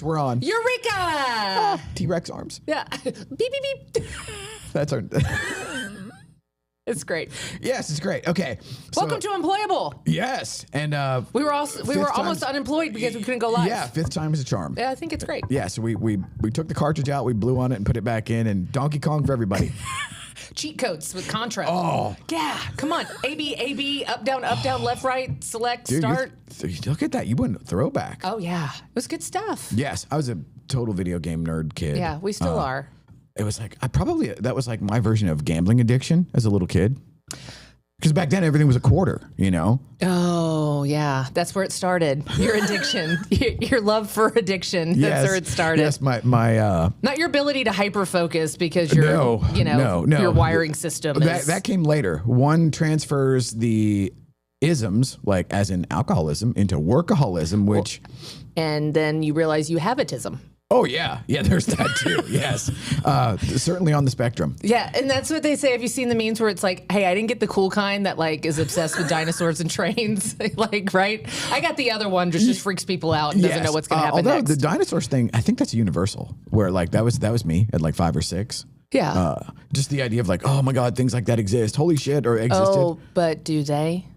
we're on. Eureka! T-Rex arms. Yeah. Beep, beep, beep. That's our... It's great. Yes, it's great. Okay. Welcome to Unemployable. Yes. And we were almost unemployed because we couldn't go live. Yeah, fifth time is a charm. Yeah, I think it's great. Yeah, so we took the cartridge out, we blew on it and put it back in, and Donkey Kong for everybody. Cheat codes with Contra. Oh. Yeah, come on. A, B, up, down, left, right, select, Dude, start. Look at that. You went throwback. Oh, yeah. It was good stuff. Yes, I was a total video game nerd kid. Yeah, we still are. It was like, that was like my version of gambling addiction as a little kid. Because back then everything was a quarter, you know? Oh, yeah. That's where it started. Your addiction. Your love for addiction. That's where it started. Yes, my not your ability to hyper focus because you're, no. your wiring system that came later. One transfers the isms, like as in alcoholism, into workaholism, which... And then you realize you have autism. Oh, yeah. Yeah, there's that too. Yes. Certainly on the spectrum. Yeah, and that's what they say. Have you seen the memes where it's like, hey, I didn't get the cool kind that like is obsessed with dinosaurs and trains? Like, right? I got the other one just freaks people out and doesn't know what's going to happen although next. The dinosaurs thing, I think that's universal, where like that was me at like 5 or 6. Yeah. Just the idea of like, oh my God, things like that exist. Holy shit, or existed. Oh, but do they?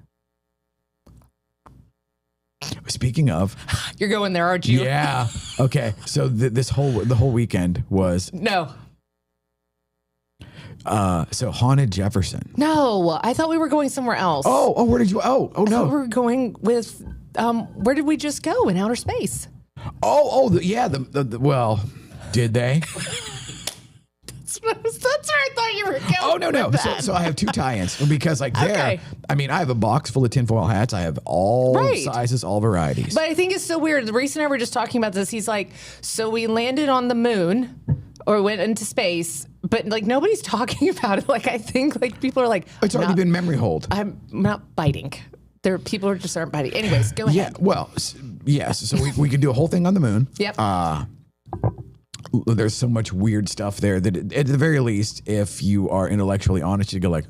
Speaking of, you're going there, aren't you? Yeah. Okay. So the whole weekend was no. So haunted Jefferson. No, I thought we were going somewhere else. Oh, where did you? Oh, no. I thought we were going with. Where did we just go in outer space? Yeah. Well, did they? That's where I thought you were going. Oh, no. So I have 2 tie-ins because like there, Okay. I mean, I have a box full of tinfoil hats. I have all sizes, all varieties. But I think it's so weird. Reese and I were just talking about this. He's like, so we landed on the moon or went into space, but like nobody's talking about it. Like I think like people are like, it's already been memory hold. I'm not biting. People just aren't biting. Anyways, go ahead. Yeah. Well, yes. So we could do a whole thing on the moon. Yep. There's so much weird stuff there that at the very least, if you are intellectually honest, you go like,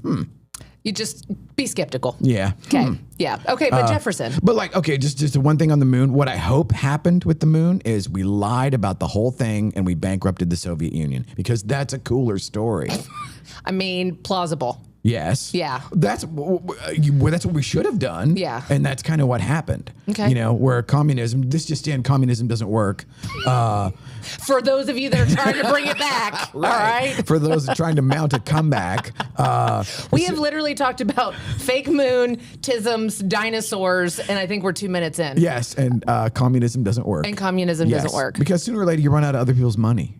You just be skeptical. Yeah. Okay. Yeah. Okay. But Jefferson. But like, okay, just one thing on the moon. What I hope happened with the moon is we lied about the whole thing and we bankrupted the Soviet Union because that's a cooler story. I mean, plausible. Yes. Yeah. That's what we should have done. Yeah. And that's kind of what happened. Okay. You know, where communism doesn't work. For those of you that are trying to bring it back. All right. For those trying to mount a comeback. We have literally talked about fake moon, tisms, dinosaurs, and I think we're 2 minutes in. Yes. And communism doesn't work. And communism doesn't work. Because sooner or later you run out of other people's money.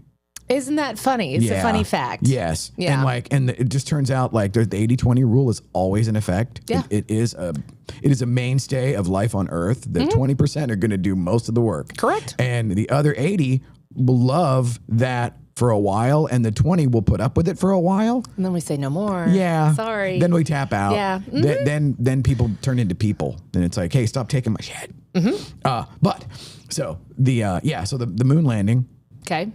Isn't that funny? It's a funny fact. Yes. Yeah. And it just turns out like the 80-20 rule is always in effect. Yeah. It is a mainstay of life on earth. The 20% are going to do most of the work. Correct. And the other 80 will love that for a while, and the 20 will put up with it for a while. And then we say no more. Yeah. Sorry. Then we tap out. Yeah. Then people turn into people. Then it's like, hey, stop taking my shit. But so the moon landing. Okay.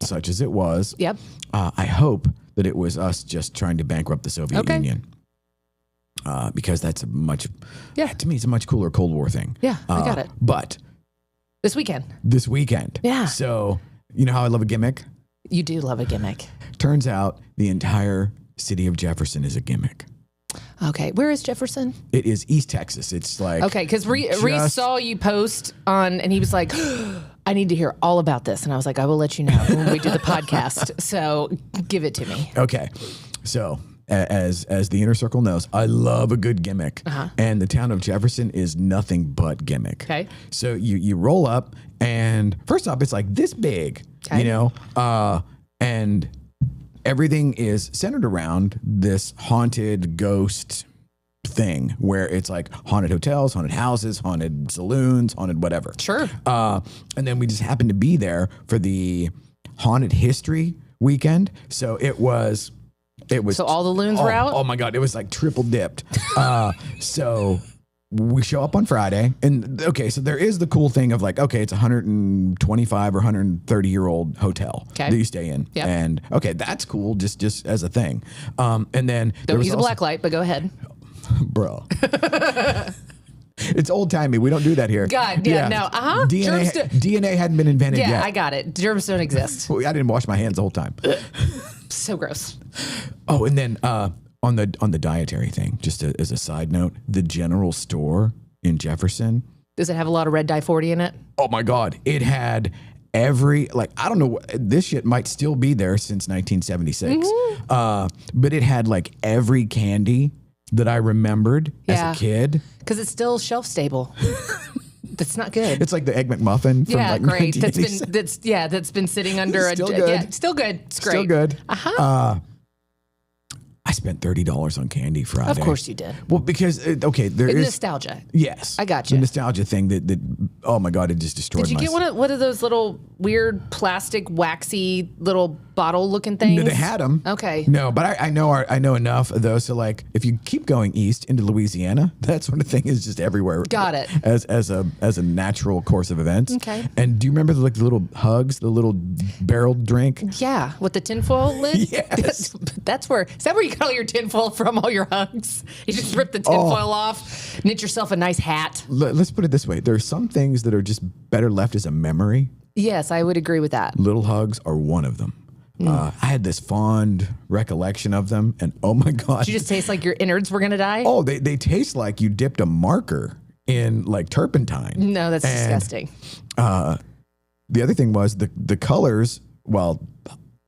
Such as it was. Yep. I hope that it was us just trying to bankrupt the Soviet Union. Because that's to me, it's a much cooler Cold War thing. Yeah, I got it. But this weekend. Yeah. So, you know how I love a gimmick? You do love a gimmick. Turns out the entire city of Jefferson is a gimmick. Okay. Where is Jefferson? It is East Texas. It's like... Okay, because Reese saw you post on, and he was like, I need to hear all about this. And I was like, I will let you know when we do the podcast. So give it to me. Okay. So as the inner circle knows, I love a good gimmick. And the town of Jefferson is nothing but gimmick. Okay. So you roll up, and first off, it's like this big, you know, and everything is centered around this haunted ghost thing where it's like haunted hotels, haunted houses, haunted saloons, haunted whatever. Sure. And then we just happened to be there for the haunted history weekend. So it was. So all the loons were out? Oh my God. It was like triple dipped. So we show up on Friday, and okay, so there is the cool thing of like, okay, it's 125 or 130-year-old hotel that you stay in. Yep. And okay, that's cool just as a thing. And then don't use a black light, but go ahead. Bro. It's old timey. We don't do that here. God, no. DNA hadn't been invented yet. Yeah, I got it. Germs don't exist. I didn't wash my hands the whole time. So gross. Oh, and then on the dietary thing, just as a side note, the general store in Jefferson. Does it have a lot of red dye 40 in it? Oh my God. It had every, like, I don't know, this shit might still be there since 1976. But it had like every candy that I remembered as a kid. Because it's still shelf stable. That's not good. It's like the Egg McMuffin from like great. That's been sitting under still good. Yeah, still good. It's great. Still good. I spent $30 on candy Friday. Of course you did. Well, because there is nostalgia. Yes, I got you. The nostalgia thing that oh my God, it just destroyed. Did you get one of those little weird plastic waxy little bottle looking things? No, they had them. Okay. No, but I know enough of those. So like, if you keep going east into Louisiana, that sort of thing is just everywhere. Got it. As a natural course of events. Okay. And do you remember the little hugs, the little barreled drink? Yeah, with the tinfoil lid. Yes. That's where. Is that where you got all your tinfoil from? All your hugs. You just rip the tinfoil off, knit yourself a nice hat. Let's put it this way: there are some things that are just better left as a memory. Yes, I would agree with that. Little hugs are one of them. I had this fond recollection of them, and oh my God. Did you just taste like your innards were going to die? Oh, they taste like you dipped a marker in like turpentine. No, that's disgusting. The other thing was the colors, while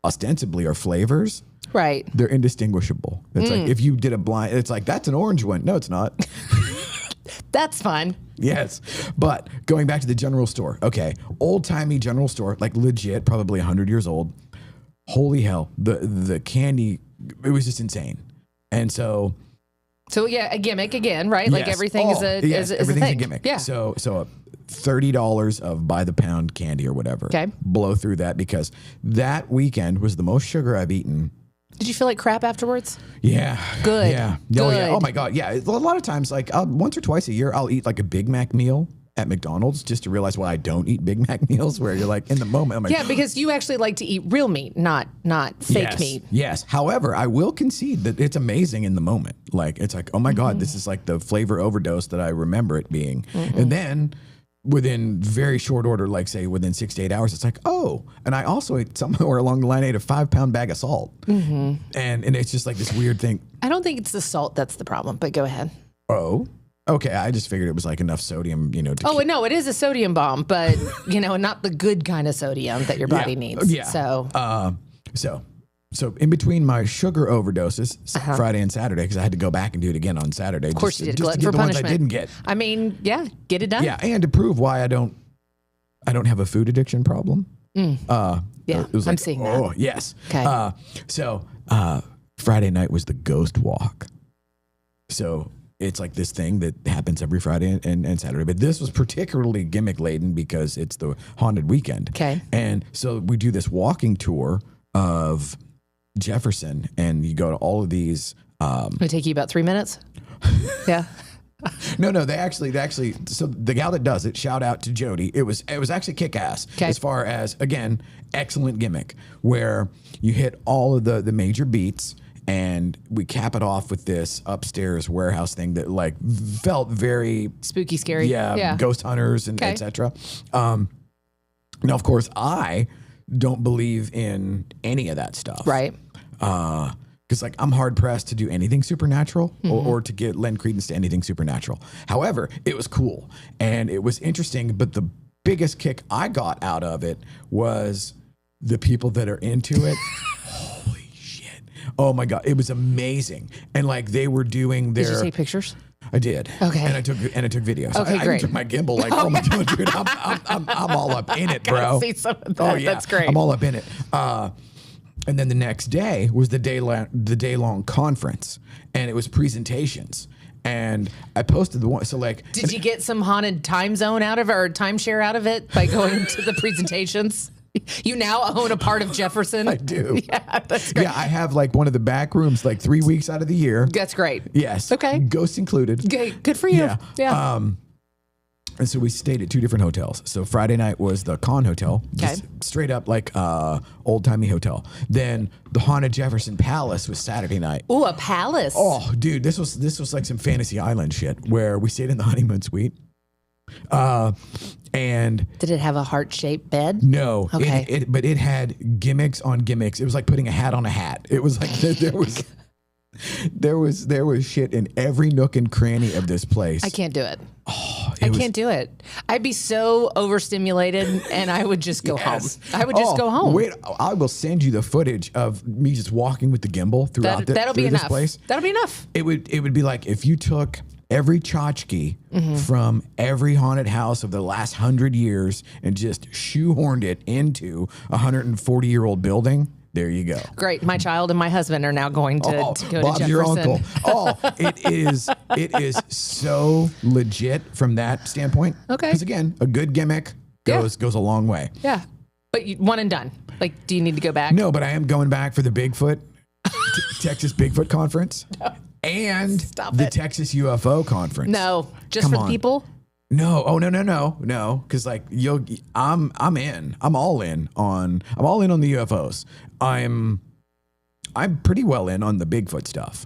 ostensibly are flavors, right? They're indistinguishable. It's like if you did a blind, it's like, that's an orange one. No, it's not. That's fun. Yes. But going back to the general store. Okay. Old timey general store, like legit, probably 100 years old. Holy hell. The candy, it was just insane. And so yeah, a gimmick again, right? Yes. Like everything is everything's a thing. a gimmick. Yeah. So $30 of by the pound candy or whatever. Okay. Blow through that because that weekend was the most sugar I've eaten. Did you feel like crap afterwards? Yeah. Good. Yeah. Good. Oh, yeah. Oh my God. Yeah. A lot of times, like once or twice a year, I'll eat like a Big Mac meal at McDonald's just to realize why I don't eat Big Mac meals, where you're like in the moment. I'm like, yeah, because you actually like to eat real meat, not fake meat. Yes. However, I will concede that it's amazing in the moment. Like it's like, oh my God, this is like the flavor overdose that I remember it being. And then within very short order, like say within 6 to 8 hours, it's like, oh, and I also ate somewhere along the line, I ate a 5-pound bag of salt. And it's just like this weird thing. I don't think it's the salt that's the problem, but go ahead. Oh, okay. I just figured it was like enough sodium, No, it is a sodium bomb, but not the good kind of sodium that your body needs. Yeah. So in between my sugar overdoses, Friday and Saturday, because I had to go back and do it again on Saturday. Of course you did. Just to get the ones I didn't get. I mean, yeah, get it done. Yeah, and to prove why I don't have a food addiction problem. Yeah, it was like, I'm seeing that. Oh, yes. Okay. So Friday night was the ghost walk. So it's like this thing that happens every Friday and Saturday. But this was particularly gimmick laden because it's the haunted weekend. Okay. And so we do this walking tour of Jefferson, and you go to all of these. It'll take you about 3 minutes. Yeah. No, they actually. So the gal that does it, shout out to Jody. It was actually kick ass. Okay. As far as, again, excellent gimmick where you hit all of the major beats, and we cap it off with this upstairs warehouse thing that like felt very spooky, scary. Yeah. Ghost hunters and etc. Now, of course, I don't believe in any of that stuff. Right. Because like I'm hard pressed to do anything supernatural or to lend credence to anything supernatural. However, it was cool and it was interesting. But the biggest kick I got out of it was the people that are into it. Holy shit. Oh my God. It was amazing. And like they were doing their... Did you take pictures? I did. Okay. And I took videos. Okay, I great. took my gimbal like, oh my God, dude, I'm all up in it, bro. See some of that. Oh yeah. That's great. I'm all up in it. And then the next day was the day long conference, and it was presentations. And I posted the one. So like, did you get some haunted time zone out of it or timeshare out of it by going to the presentations? You now own a part of Jefferson. I do. Yeah, that's great. Yeah, I have like one of the back rooms like 3 weeks out of the year. That's great. Yes. Okay. Ghosts included. Good for you. Yeah. And so we stayed at 2 different hotels. So Friday night was the Con Hotel, just straight up like old timey hotel. Then the haunted Jefferson Palace was Saturday night. Ooh, a palace. Oh, dude, this was like some fantasy island shit where we stayed in the honeymoon suite. And did it have a heart-shaped bed? No. Okay. But it had gimmicks on gimmicks. It was like putting a hat on a hat. It was like there was shit in every nook and cranny of this place. I can't do it. I can't do it. I'd be so overstimulated and I would just go home. I would just go home. Wait, I will send you the footage of me just walking with the gimbal throughout That'll be enough. This place. That'll be enough. It would be like if you took every tchotchke from every haunted house of the last 100 years and just shoehorned it into a 140-year-old building. There you go. Great. My child and my husband are now going to go to Jefferson. Your uncle. It is so legit from that standpoint. Okay. Because again, a good gimmick goes a long way. Yeah. But one and done. Like, do you need to go back? No, but I am going back for the Bigfoot, Texas Bigfoot Conference. No. And the Texas UFO Conference. No, just for the people? No. Oh, no. Because like I'm in. I'm all in on the UFOs. I'm pretty well in on the Bigfoot stuff.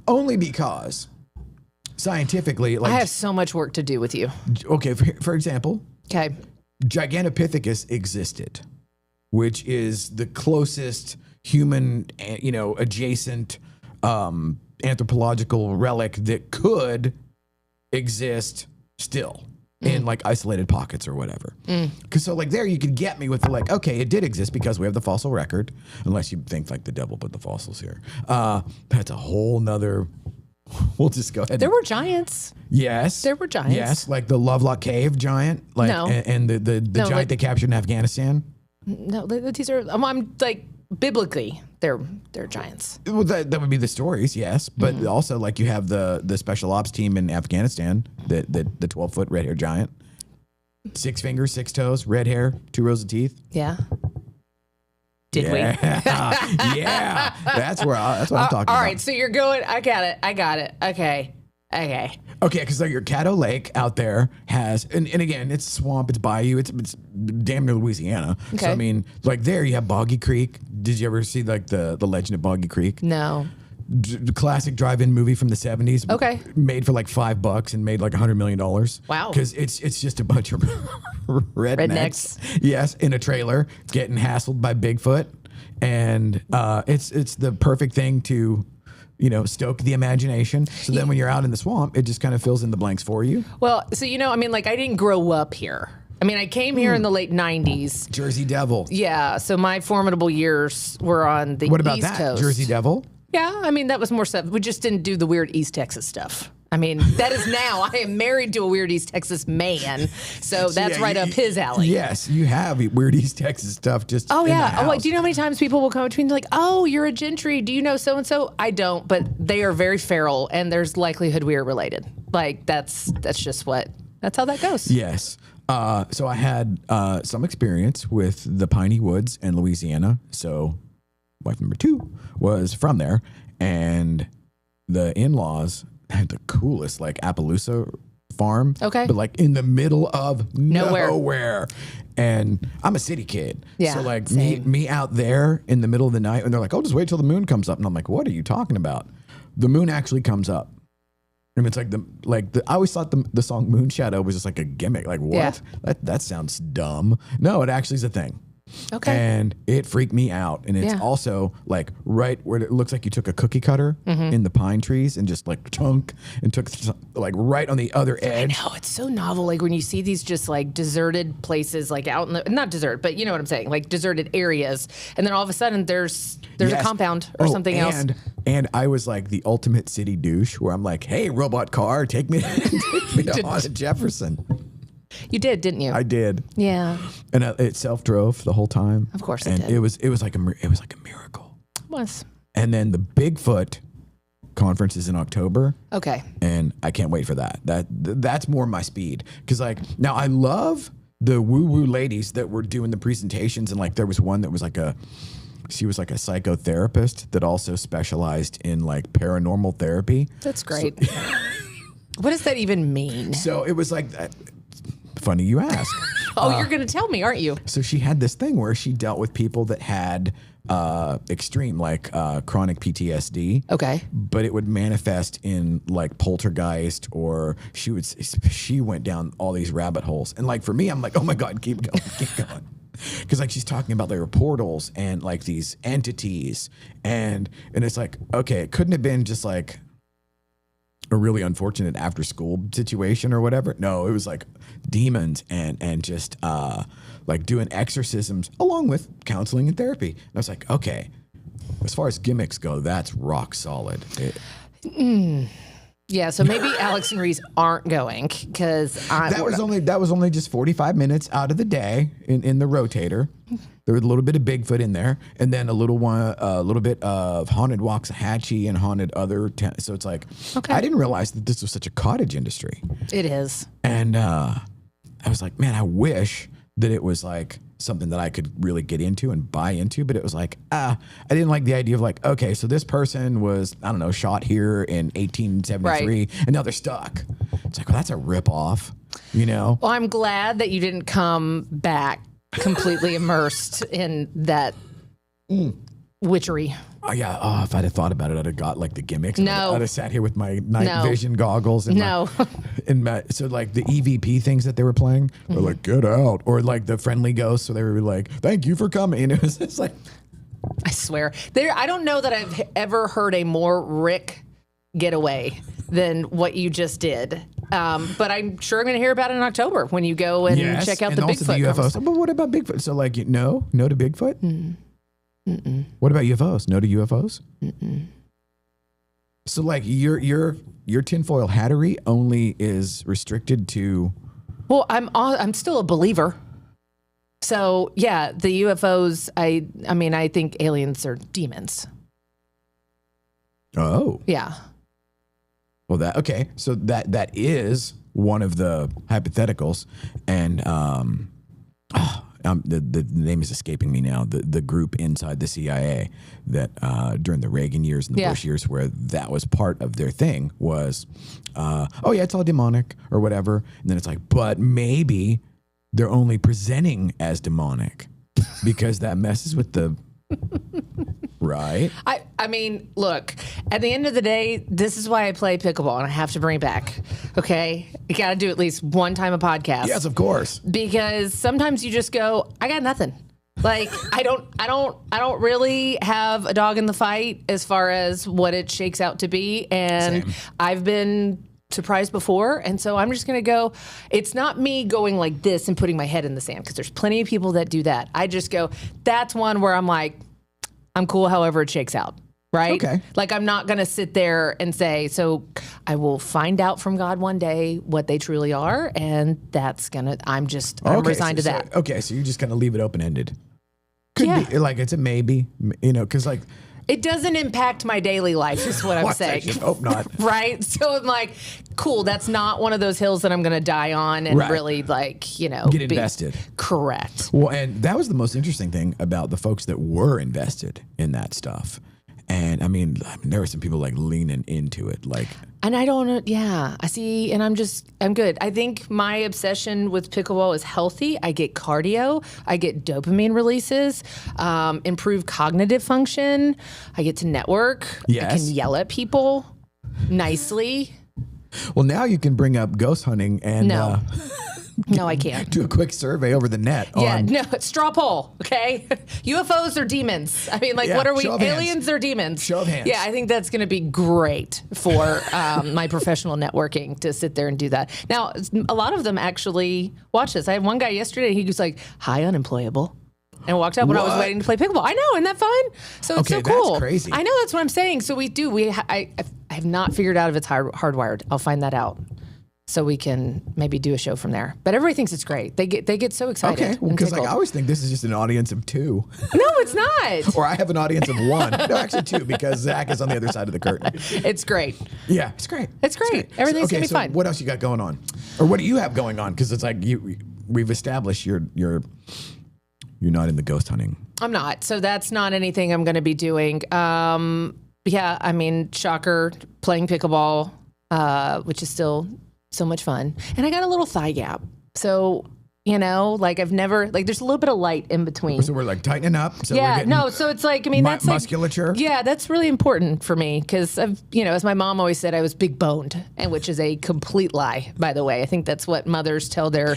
Only because scientifically, like I have so much work to do with you. Okay, for example, okay, Gigantopithecus existed, which is the closest human, adjacent anthropological relic that could exist still in like isolated pockets or whatever. Because so like there you could get me with the like, okay, it did exist because we have the fossil record, unless you think like the devil put the fossils here. That's a whole nother, we'll just go ahead. There were giants. Yes. There were giants. Yes, like the Lovelock Cave giant, like No. and the giant like, they captured in Afghanistan. No, these are, I'm like, biblically, they're giants. Well, that would be the stories, yes, but also like you have the special ops team in Afghanistan, the 12-foot red hair giant, 6 fingers, 6 toes, red hair, 2 rows of teeth. Yeah. Did we? Yeah, that's what I'm talking about. All right, so you're going. I got it. Okay. Okay, because like your Caddo Lake out there has, and again, it's swamp, it's bayou, it's damn near Louisiana. Okay. So I mean, like there you have Boggy Creek. Did you ever see like the Legend of Boggy Creek? No. The classic drive-in movie from the 70s. Okay. Made for like $5 and made like $100 million. Wow. Because it's just a bunch of rednecks. Yes, in a trailer getting hassled by Bigfoot, and it's the perfect thing to, stoke the imagination. So then when you're out in the swamp, it just kind of fills in the blanks for you. Well, so I mean, like I didn't grow up here. I mean, I came here in the late 90s. Jersey Devil. Yeah, so my formidable years were on the What about East that? Coast. Jersey Devil? Yeah, I mean, that was more stuff. We just didn't do the weird East Texas stuff. I mean, that is now. I am married to a weird East Texas man, so that's right up his alley. Yes, you have weird East Texas stuff just Oh, in yeah. the house. Oh, like, do you know how many times people will come up to me and they're like, oh, you're a Gentry. Do you know so-and-so? I don't, but they are very feral, and there's likelihood we are related. Like, that's just that's how that goes. Yes. So I had some experience with the piney woods in Louisiana. So wife number 2 was from there, and the in-laws had the coolest like Appaloosa farm. Okay. But like in the middle of Nowhere. nowhere. And I'm a city kid. Yeah, So like same. me out there in the middle of the night, and they're like, oh, just wait till the moon comes up. And I'm like, what are you talking about? The moon actually comes up. And it's like I always thought the song Moon Shadow was just like a gimmick. Like, what? Yeah. That sounds dumb. No, it actually is a thing. Okay. And it freaked me out. And it's also like right where it looks like you took a cookie cutter in the pine trees and just like took like right on the other edge. I know, it's so novel. Like when you see these just like deserted places, like out in the, not desert, but you know what I'm saying, like deserted areas. And then all of a sudden there's a compound or something else. And I was like the ultimate city douche where I'm like, hey, robot car, take me to haunted Jefferson. You did, didn't you? I did. Yeah. And it self-drove the whole time. Of course it and did. it was like a miracle. It was. And then the Bigfoot conference is in October. Okay. And I can't wait for that. That's more my speed. Because like now I love the woo-woo ladies that were doing the presentations, and like there was one that was like she was like a psychotherapist that also specialized in like paranormal therapy. That's great. What does that even mean? So it was like funny you ask. You're going to tell me, aren't you? So she had this thing where she dealt with people that had extreme, like chronic PTSD. Okay. But it would manifest in like poltergeist, or she went down all these rabbit holes. And like for me, I'm like, oh my God, keep going, keep going. Because like she's talking about their portals and like these entities, and it's like, okay, it couldn't have been just like a really unfortunate after school situation or whatever. No, it was like demons and just like doing exorcisms along with counseling and therapy. And I was like, okay, as far as gimmicks go, that's rock solid. Yeah, so maybe Alex and Reese aren't going because that was only just 45 minutes out of the day in the rotator. There was a little bit of Bigfoot in there, and then a little bit of haunted Waxahachie and haunted other. So it's like, okay. I didn't realize that this was such a cottage industry. It is, and I was like, man, I wish that it was like something that I could really get into and buy into, but it was like, I didn't like the idea of like, okay, so this person was, I don't know, shot here in 1873 right. And now they're stuck. It's like, well, that's a ripoff, you know? Well, I'm glad that you didn't come back completely immersed in that witchery. Oh, yeah. Oh, if I'd have thought about it, I'd have got like the gimmicks. No. I'd have sat here with my night vision goggles. And so like the EVP things that they were playing were like, get out. Or like the friendly ghosts. So they were like, thank you for coming. And it was just like. I swear. I don't know that I've ever heard a more Rick getaway than what you just did. But I'm sure I'm going to hear about it in October when you go and check out the Bigfoot. The UFOs. But what about Bigfoot? So like, no to Bigfoot? Mm-mm. What about UFOs? No to UFOs? Mm-mm. So like your tinfoil hattery only is restricted to. Well, I'm still a believer. So yeah, the UFOs. I mean, I think aliens are demons. Oh. Yeah. Well, okay. So that is one of the hypotheticals, and the name is escaping me now. The group inside the CIA that during the Reagan years and the Bush years, where that was part of their thing was, it's all demonic or whatever. And then it's like, but maybe they're only presenting as demonic because that messes with the. Right. I mean, look, at the end of the day, this is why I play pickleball, and I have to bring it back. Okay. You got to do at least one time a podcast. Yes, of course. Because sometimes you just go, I got nothing. Like, I don't really have a dog in the fight as far as what it shakes out to be. And Same. I've been surprised before. And so I'm just going to go, it's not me going like this and putting my head in the sand, because there's plenty of people that do that. I just go, that's one where I'm like, I'm cool however it shakes out, right? Okay. Like, I'm not going to sit there and say, so I will find out from God one day what they truly are, and I'm resigned to that. Okay, so you're just going to leave it open-ended. Could be, like, it's a maybe, because like. It doesn't impact my daily life, is what I'm saying. I hope not. Right? So I'm like, cool, that's not one of those hills that I'm going to die on and really, like, get invested. Correct. Well, and that was the most interesting thing about the folks that were invested in that stuff. And I mean, there were some people like leaning into it, like. And I don't know. Yeah, I see. And I'm good. I think my obsession with pickleball is healthy. I get cardio. I get dopamine releases, improved cognitive function. I get to network. Yes. I can yell at people nicely. Well, now you can bring up ghost hunting and. No. No, I can't. Do a quick survey over the net. Yeah, no, straw poll, okay? UFOs or demons? I mean, like, what are we? Aliens or demons? Show of hands. Yeah, I think that's going to be great for my professional networking to sit there and do that. Now, a lot of them actually watch this. I had one guy yesterday, he was like, hi, Unemployable. And walked up when I was waiting to play pickleball. I know, isn't that fun? So it's so cool. That's crazy. I know, that's what I'm saying. So I have not figured out if it's hardwired. I'll find that out. So we can maybe do a show from there. But everybody thinks it's great. They get so excited. Okay, well, because I always think this is just an audience of 2. No, it's not. Or I have an audience of 1. No, actually 2, because Zach is on the other side of the curtain. It's great. Yeah, it's great. It's great. Everything's going to be fine. What else you got going on? Or what do you have going on? Because it's like we've established you're not in the ghost hunting. I'm not. So that's not anything I'm going to be doing. Yeah, I mean, shocker, playing pickleball, which is still so much fun. And I got a little thigh gap. So, like I've never, like there's a little bit of light in between. So we're like tightening up. So yeah, we're getting no. So it's like, I mean, that's musculature. Like, yeah, that's really important for me because I've, as my mom always said, I was big boned, and which is a complete lie, by the way. I think that's what mothers tell their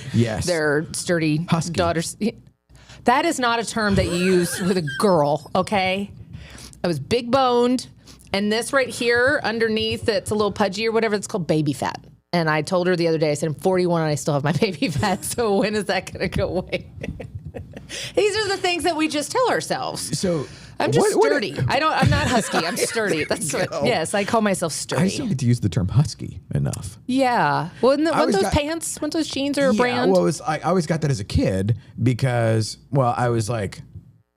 sturdy Husky. daughters. That is not a term that you use with a girl. Okay, I was big boned, and this right here underneath, that's a little pudgy or whatever. It's called baby fat. And I told her the other day, I said, I'm 41 and I still have my baby fat. So when is that going to go away? These are the things that we just tell ourselves. So I'm just sturdy. I'm not husky. I'm sturdy. That's what, yes, I call myself sturdy. I still get to use the term husky enough. Yeah. Well, weren't those jeans are a brand? Well, I always got that as a kid because, I was like,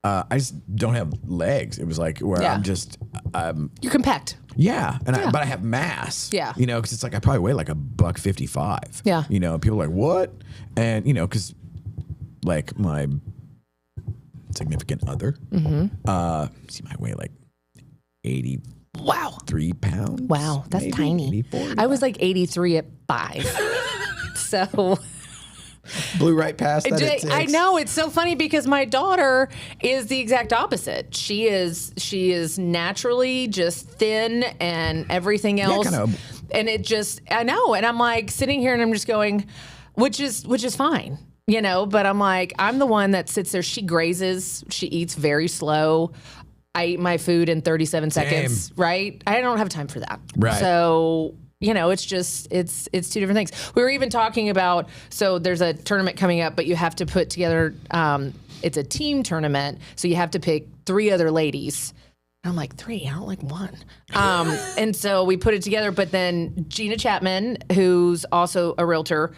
I just don't have legs. It was like where I'm just... You're compact. Yeah, but I have mass. Yeah, because it's like I probably weigh like $155. Yeah, people are like what, and because like my significant other, she might weigh like 83 pounds. Wow, that's maybe, tiny. 84, I was like 83 at 5. So. Blew right past that at 6. I know, it's so funny because my daughter is the exact opposite. She is naturally just thin and everything else. Yeah, kinda. And it just, I know, and I'm like sitting here and I'm just going, which is fine, but I'm like, I'm the one that sits there. She grazes, she eats very slow. I eat my food in 37 seconds, right? I don't have time for that. Right. So, it's just, it's two different things. We were even talking about, so there's a tournament coming up, but you have to put together, it's a team tournament. So you have to pick 3 other ladies. And I'm like, 3, I don't like 1. And so we put it together, but then Gina Chapman, who's also a realtor,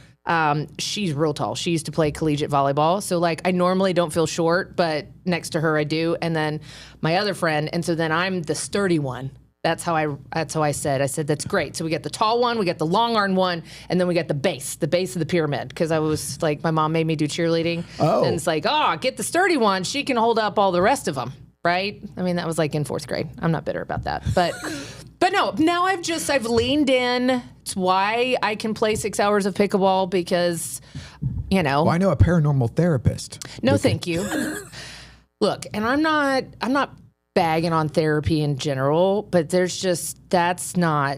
she's real tall. She used to play collegiate volleyball. So like I normally don't feel short, but next to her I do. And then my other friend, and so then I'm the sturdy one. That's how I said. I said, that's great. So we get the tall one, we get the long arm one, and then we get the base of the pyramid. Because I was like, my mom made me do cheerleading. Oh. And it's like, get the sturdy one. She can hold up all the rest of them, right? I mean, that was like in 4th grade. I'm not bitter about that. But no, now I've leaned in. It's why I can play 6 hours of pickleball because, Well, I know a paranormal therapist. No, thank you. Look, and I'm not bagging on therapy in general, but that's not,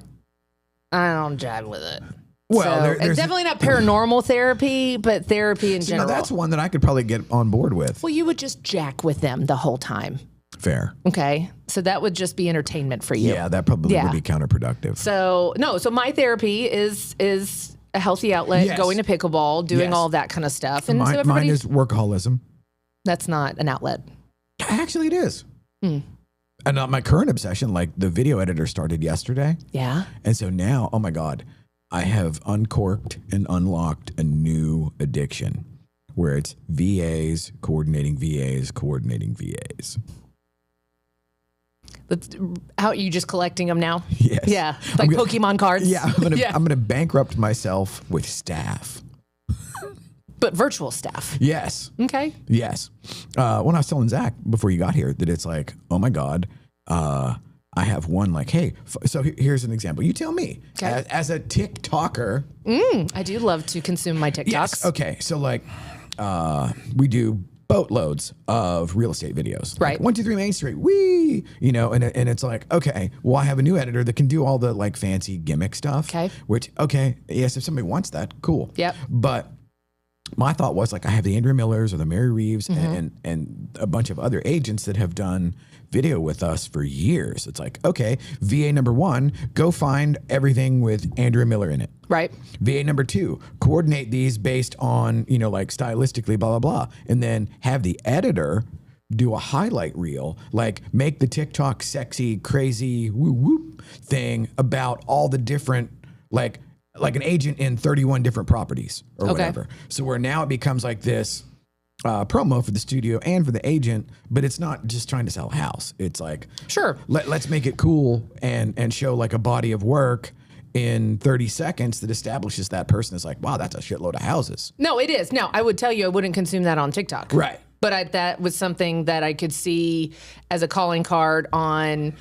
I don't jive with it. Well, so, it's definitely not paranormal therapy, but therapy in general. That's one that I could probably get on board with. Well, you would just jack with them the whole time. Fair. Okay. So that would just be entertainment for you. Yeah, that probably would be counterproductive. So my therapy is a healthy outlet, going to pickleball, doing all that kind of stuff. And mine is workaholism. That's not an outlet. Actually, it is. And my current obsession, like the video editor started yesterday. Yeah. And so now, oh my God, I have uncorked and unlocked a new addiction where it's VAs coordinating VAs coordinating VAs. How are you just collecting them now? Yes. Yeah. Like Pokemon cards? Yeah. I'm gonna bankrupt myself with staff. But virtual staff. Yes. Okay. Yes. When I was telling Zach before you got here that it's like, oh my God, I have one like, hey, so here's an example. You tell me, as a TikToker. I do love to consume my TikToks. Yes. Okay. So like, we do boatloads of real estate videos. Right. Like 123 Main Street. Wee, and it's like, okay, well, I have a new editor that can do all the like fancy gimmick stuff. Okay. Which, yes, if somebody wants that, cool. Yep. But my thought was like, I have the Andrea Millers or the Mary Reeves and a bunch of other agents that have done video with us for years. It's like, okay, VA number 1, go find everything with Andrea Miller in it. Right. VA number 2, coordinate these based on, like stylistically, blah, blah, blah. And then have the editor do a highlight reel, like make the TikTok sexy, crazy, woo whoop thing about all the different, like an agent in 31 different properties or whatever. So where now it becomes like this promo for the studio and for the agent, but it's not just trying to sell a house. It's like, sure, let's make it cool and show like a body of work in 30 seconds that establishes that person is like, wow, that's a shitload of houses. No, it is. Now, I would tell you I wouldn't consume that on TikTok. Right. But that was something that I could see as a calling card on,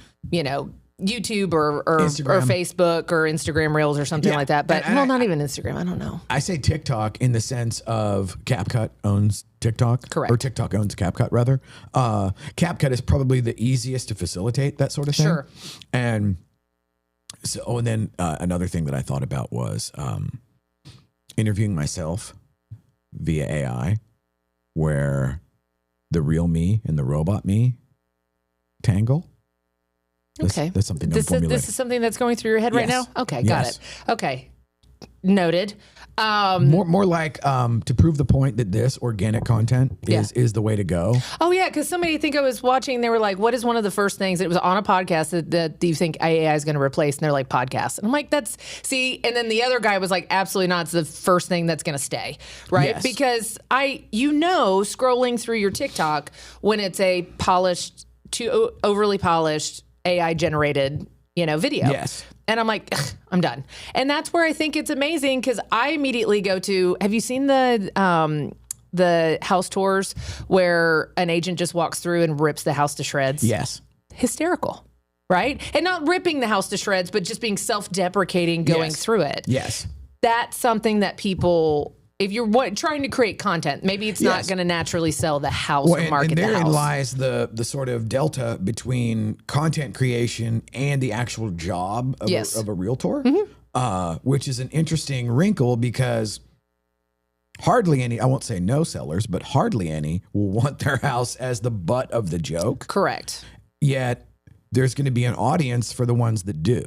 YouTube or Instagram. Facebook or Instagram Reels or something like that. But not even Instagram. I don't know. I say TikTok in the sense of CapCut owns TikTok. Correct. Or TikTok owns CapCut, rather. CapCut is probably the easiest to facilitate that sort of thing. Sure. And so, and then another thing that I thought about was interviewing myself via AI, where the real me and the robot me tangle. That's something I'm formulating. This is something that's going through your head right now? Okay, got it. Okay, noted. More like to prove the point that this organic content is the way to go. Oh, yeah, because somebody, I think I was watching, they were like, what is one of the first things, it was on a podcast that you think AI is going to replace? And they're like, podcasts. And I'm like, and then the other guy was like, absolutely not. It's the first thing that's going to stay, right? Yes. Because scrolling through your TikTok, when it's a overly polished, AI generated, video. Yes. And I'm like, I'm done. And that's where I think it's amazing, because I immediately go to, have you seen the house tours where an agent just walks through and rips the house to shreds? Yes. Hysterical, right? And not ripping the house to shreds, but just being self-deprecating going through it. Yes. That's something that people, if you're trying to create content, maybe it's not going to naturally sell the house or market the house. And therein lies the sort of delta between content creation and the actual job of a realtor, which is an interesting wrinkle, because hardly any, I won't say no sellers, but hardly any will want their house as the butt of the joke. Correct. Yet there's going to be an audience for the ones that do.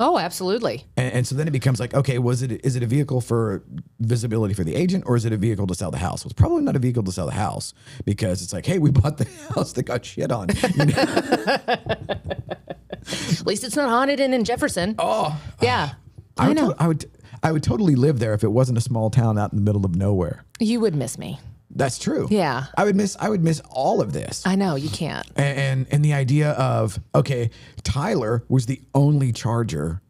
Oh, absolutely. And so then it becomes like, okay, is it a vehicle for visibility for the agent, or is it a vehicle to sell the house? Well, it's probably not a vehicle to sell the house, because it's like, hey, we bought the house that got shit on. At least it's not haunted in Jefferson. Oh, yeah. I know. I would totally live there if it wasn't a small town out in the middle of nowhere. You would miss me. That's true. Yeah. I would miss all of this. I know, you can't. And the idea of, okay, Tyler was the only charger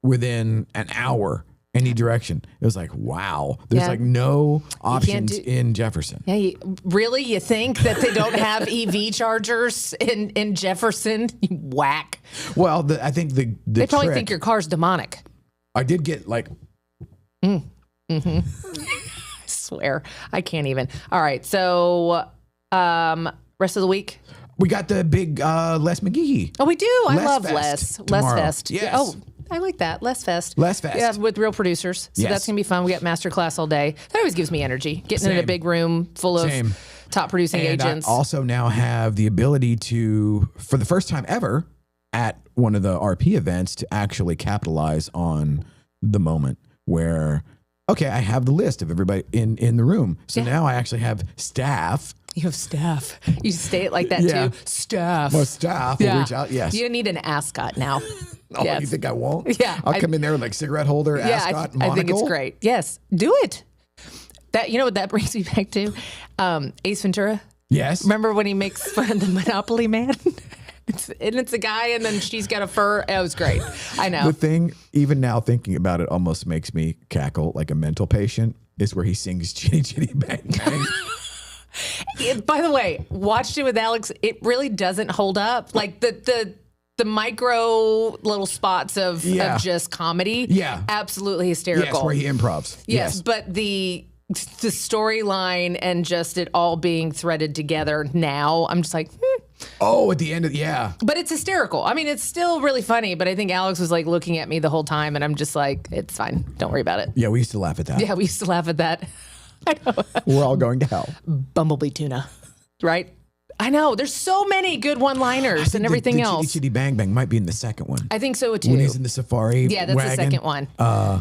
within an hour any direction. It was like, wow, there's like no options in Jefferson. Yeah, you think that they don't have EV chargers in Jefferson? You whack. Well, I think they probably think your car's demonic. I did get like... Swear, I can't even. All right, so rest of the week, we got the big Les McGee. Oh, we do. I love Les Fest. Yes. Oh, I like that. Les Fest. Yeah, with real producers. So that's gonna be fun. We got masterclass all day. That always gives me energy. Getting in a big room full of top producing agents. I also now have the ability to, for the first time ever, at one of the RP events, to actually capitalize on the moment where, okay, I have the list of everybody in the room. So now I actually have staff. You have staff. You say it like that too. Staff. Well, staff will reach out. Yes. You need an ascot now. Oh, you think I won't? Yeah. I'll come in there with like cigarette holder, ascot, monocle. I think it's great. Yes. Do it. That, you know what that brings me back to? Ace Ventura. Yes. Remember when he makes fun of the Monopoly man? It's a guy, and then she's got a fur. It was great. I know. The thing, even now thinking about it, almost makes me cackle like a mental patient, is where he sings Chitty Chitty Bang Bang. By the way, watched it with Alex. It really doesn't hold up. Like the micro little spots of just comedy. Yeah. Absolutely hysterical. Yes, where he improvs. Yes. But the storyline and just it all being threaded together now, I'm just like, Oh, at the end of But it's hysterical. I mean, it's still really funny, but I think Alex was like looking at me the whole time, and I'm just like, it's fine. Don't worry about it. Yeah, we used to laugh at that. Yeah, we used to laugh at that. I know. We're all going to hell. Bumblebee tuna, right? I know. There's so many good one-liners and everything else. Chitty Chitty Bang Bang might be in the second one. I think so too. When he's in the safari that's wagon. the second one.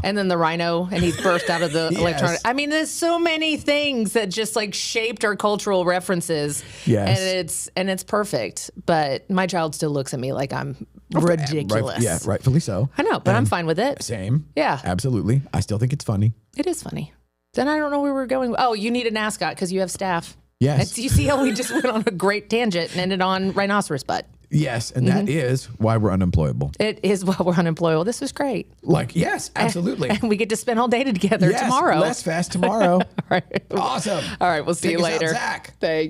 And then the rhino, and he's burst out of the electronic. I mean, there's so many things that just like shaped our cultural references. Yes. And it's perfect. But my child still looks at me like I'm ridiculous. Rightfully so. I know, but I'm fine with it. Same. Yeah. Absolutely. I still think it's funny. It is funny. Then I don't know where we're going. Oh, you need an ascot because you have staff. Yes. You see how we just went on a great tangent and ended on rhinoceros butt. Yes, and that is why we're unemployable. It is why we're unemployable. This was great. Like, yes, absolutely. And we get to spend all day together tomorrow. Let's fast tomorrow. All right. Awesome. All right, we'll see you later. Zach. Thanks.